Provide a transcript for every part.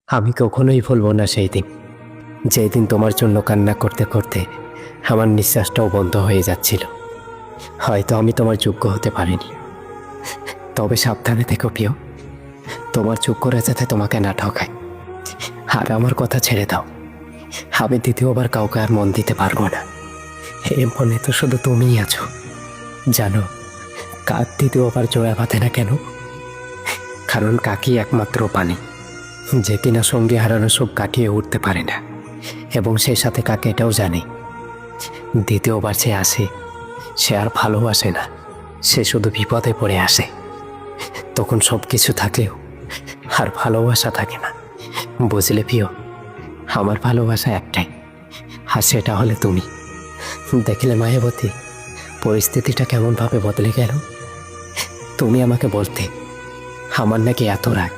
আমি কখনোই ভুলবো না সেই দিন, যেই দিন তোমার জন্য কান্না করতে করতে আমার নিঃশ্বাসটাও বন্ধ হয়ে যাচ্ছিল। হয়তো আমি তোমার যোগ্য হতে পারিনি, তবে সাবধানে থেকো প্রিয়। তোমার যোগ্য যাতে তোমাকে না ঠকায়। আর আমার কথা ছেড়ে দাও, আমি দ্বিতীয়বার কাউকে আর মন দিতে পারবো না। এ মনে তো শুধু তুমিই আছো। জানো কাক দ্বিতীয়বার জোড়া বাঁধে না কেন? কারণ কাকই একমাত্র পানি যে কিনা সঙ্গে হারানো সব কাটিয়ে উঠতে পারে না, এবং সেই সাথে কাকে এটাও জানে দ্বিতীয়বার সে আসে, সে আর ভালোবাসে না, সে শুধু বিপদে পড়ে আসে। তখন সব কিছু থাকলেও আর ভালোবাসা থাকে না। বুঝলে প্রিয়, আমার ভালোবাসা একটাই, আর সেটা হলে তুমি। দেখলে মায়াবতী, পরিস্থিতিটা কেমনভাবে বদলে গেল। তুমি আমাকে বলতে আমার নাকি এত রাগ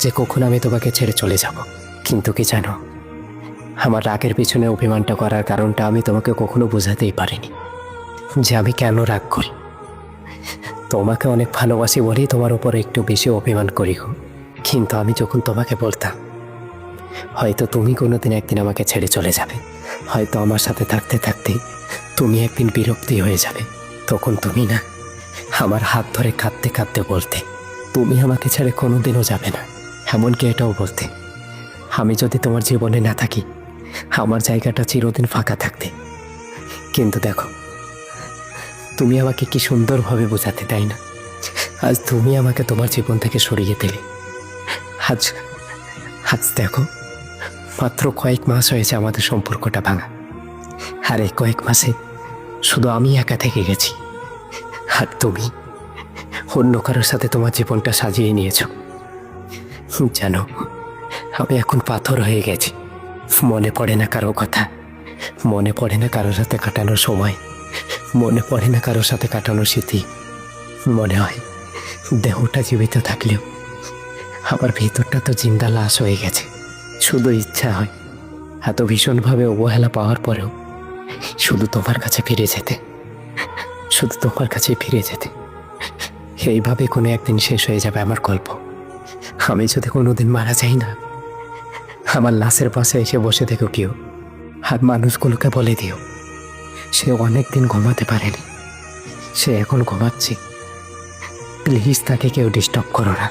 যে কখন আমি তোমাকে ছেড়ে চলে যাব। কিন্তু কি জানো, আমার রাগের পিছনে অভিমানটা করার কারণটা আমি তোমাকে কখনো বোঝাতেই পারিনি, যে আমি কেন রাগ করি। তোমাকে অনেক ভালোবাসি বলেই তোমার উপর একটু বেশি অভিমান করি। কিন্তু আমি যখন তোমাকে বলতাম হয়তো তুমি কোনোদিন একদিন আমাকে ছেড়ে চলে যাবে, হয়তো আমার সাথে থাকতে থাকতে তুমি একদিন বিরক্তি হয়ে যাবে, তখন তুমি না আমার হাত ধরে কাঁদতে কাঁদতে বলতে তুমি আমাকে ছেড়ে কোনোদিনও যাবে না। এমনকি এটাও বলতে আমি যদি তোমার জীবনে না থাকি আমার জায়গাটা চিরদিন ফাঁকা থাকতে। কিন্তু দেখো, তুমি আমাকে কি সুন্দরভাবে বোঝাতে, তাই না? আজ তুমি আমাকে তোমার জীবন থেকে সরিয়ে দিলে। আজ আজ দেখো, মাত্র কয়েক মাস হয়েছে আমাদের সম্পর্কটা ভাঙা, আর এই কয়েক মাসে শুধু আমি একা থেকে গেছি, আর তুমি অন্য কারোর সাথে তোমার জীবনটা সাজিয়ে নিয়েছো। জানো, আমি এখন পাথর হয়ে গেছি। মনে পড়ে না কারো কথা, মনে পড়ে না কারোর সাথে কাটানোর সময়, মনে পড়ে না কারোর সাথে কাটানোর স্মৃতি। মনে হয় দেহটা জীবিত থাকলেও আমার ভিতরটা তো জিন্দা লাশ হয়ে গেছে। শুধু ইচ্ছা হয় এত ভীষণভাবে অবহেলা পাওয়ার পরেও শুধু তোমার কাছে ফিরে যেতে, শুধু তোমার কাছেই ফিরে যেতে। এইভাবে কোনো একদিন শেষ হয়ে যাবে আমার গল্প। আমি যদি কোনোদিন মারা যাই না, আমার লাশের পাশে এসে বসে থেকো কেউ, আর মানুষগুলোকে বলে দিও সে অনেকদিন ঘুমাতে পারেনি, সে এখন ঘুমাচ্ছে। প্লিজ তাকে কেউ ডিস্টার্ব করো না।